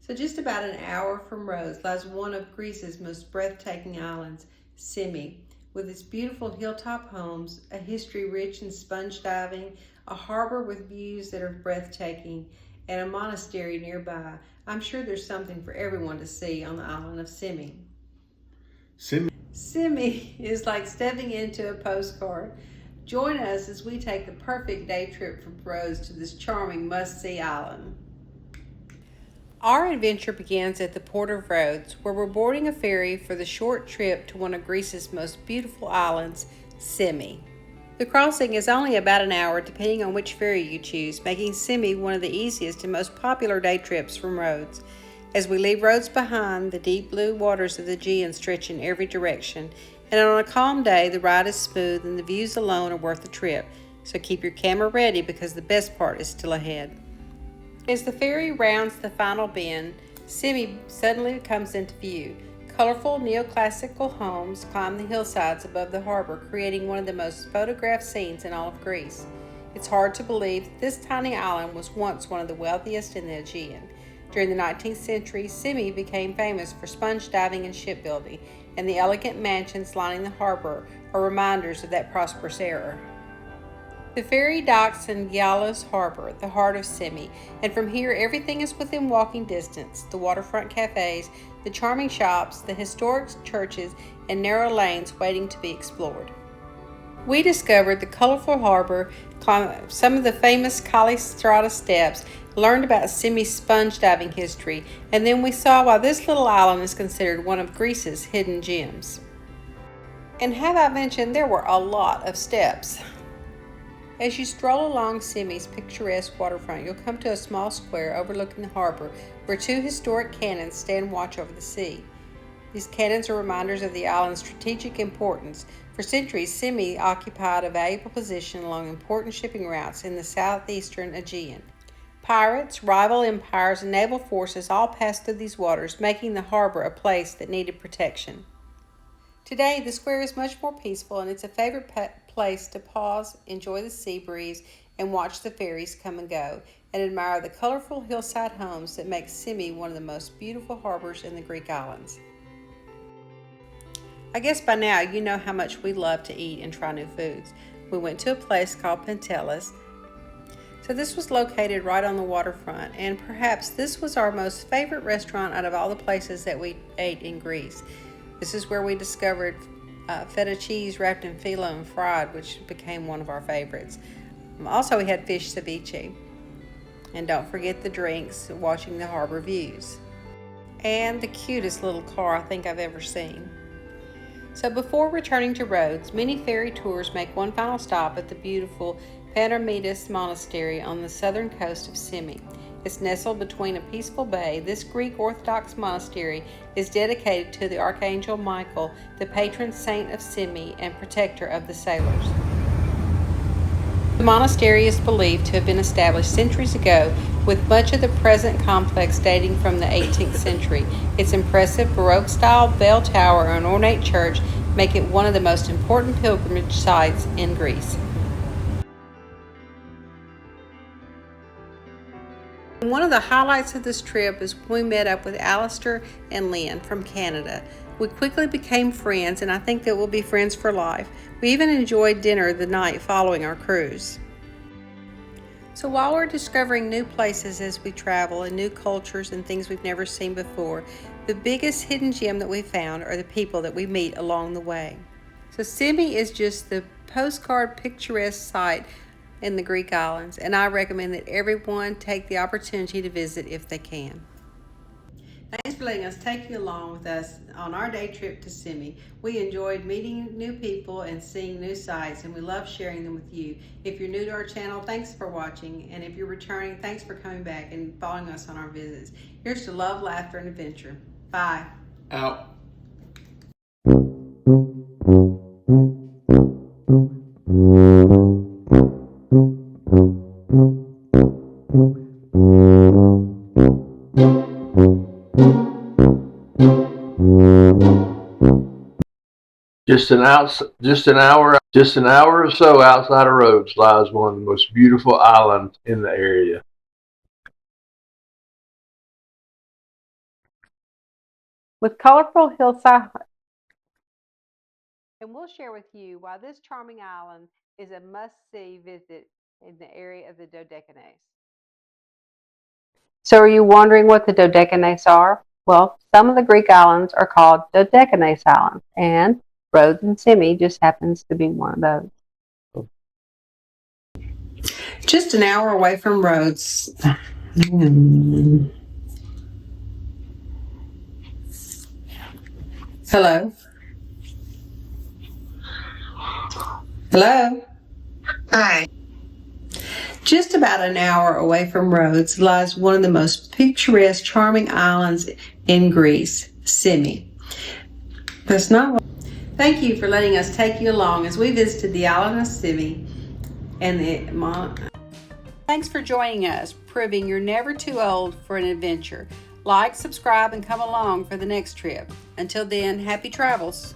So just about an hour from Rhodes lies one of Greece's most breathtaking islands, Symi, with its beautiful hilltop homes, a history rich in sponge diving, a harbor with views that are breathtaking, and a monastery nearby. I'm sure there's something for everyone to see on the island of Symi. Symi is like stepping into a postcard. Join us as we take the perfect day trip from Rhodes to this charming must-see island. Our adventure begins at the port of Rhodes, where we're boarding a ferry for the short trip to one of Greece's most beautiful islands, Symi. The crossing is only about an hour depending on which ferry you choose, making Symi one of the easiest and most popular day trips from Rhodes. As we leave Rhodes behind, the deep blue waters of the Aegean stretch in every direction, and on a calm day the ride is smooth and the views alone are worth the trip, so keep your camera ready because the best part is still ahead. As the ferry rounds the final bend, Symi suddenly comes into view. Colorful neoclassical homes climb the hillsides above the harbor, creating one of the most photographed scenes in all of Greece. It's hard to believe that this tiny island was once one of the wealthiest in the Aegean. During the 19th century, Symi became famous for sponge diving and shipbuilding, and the elegant mansions lining the harbor are reminders of that prosperous era. The ferry docks in Gialos Harbor, the heart of Symi, and from here everything is within walking distance: the waterfront cafes, the charming shops, the historic churches, and narrow lanes waiting to be explored. We discovered the colorful harbor, climbed some of the famous Kalistrata steps, learned about Symi's sponge diving history, and then we saw why this little island is considered one of Greece's hidden gems. And have I mentioned there were a lot of steps? As you stroll along Symi's picturesque waterfront, you'll come to a small square overlooking the harbor where two historic cannons stand watch over the sea. These cannons are reminders of the island's strategic importance. For centuries, Symi occupied a valuable position along important shipping routes in the southeastern Aegean. Pirates, rival empires, and naval forces all passed through these waters, making the harbor a place that needed protection. Today, the square is much more peaceful, and it's a favorite place to pause, enjoy the sea breeze, and watch the ferries come and go, and admire the colorful hillside homes that make Symi one of the most beautiful harbors in the Greek islands. I guess by now you know how much we love to eat and try new foods. We went to a place called Pantelis. So this was located right on the waterfront, and perhaps this was our most favorite restaurant out of all the places that we ate in Greece. This is where we discovered feta cheese wrapped in phyllo and fried, which became one of our favorites. Also, we had fish ceviche. And don't forget the drinks, watching the harbor views. And the cutest little car I think I've ever seen. So before returning to Rhodes, many ferry tours make one final stop at the beautiful Panormitis Monastery on the southern coast of Symi. It's nestled between a peaceful bay. This Greek Orthodox monastery is dedicated to the Archangel Michael, the patron saint of Symi and protector of the sailors. The monastery is believed to have been established centuries ago, with much of the present complex dating from the 18th century. Its impressive Baroque-style bell tower and ornate church make it one of the most important pilgrimage sites in Greece. One of the highlights of this trip is when we met up with Alistair and Lynn from Canada. We quickly became friends, and I think that we'll be friends for life. We even enjoyed dinner the night following our cruise. So while we're discovering new places as we travel and new cultures and things we've never seen before, the biggest hidden gem that we found are the people that we meet along the way. So Symi is just the postcard picturesque site in the Greek islands, and I recommend that everyone take the opportunity to visit if they can. Thanks for letting us take you along with us on our day trip to Symi. We enjoyed meeting new people and seeing new sights, and we love sharing them with you. If you're new to our channel, thanks for watching, and if you're returning, thanks for coming back and following us on our visits. Here's to love, laughter, and adventure. Bye. Out. Just an hour or so outside of Rhodes lies one of the most beautiful islands in the area. with colorful hillside. And we'll share with you why this charming island is a must-see visit in the area of the Dodecanese. So are you wondering what the Dodecanese are? Well, some of the Greek islands are called Dodecanese islands, and Rhodes and Symi just happens to be one of those. Just an hour away from Rhodes. Hello? Hello? Hi. Just about an hour away from Rhodes lies one of the most picturesque, charming islands in Greece, Symi. That's not. Thank you for letting us take you along as we visited the island of Symi and the Thanks for joining us, proving you're never too old for an adventure. Like, subscribe, and come along for the next trip. Until then, happy travels.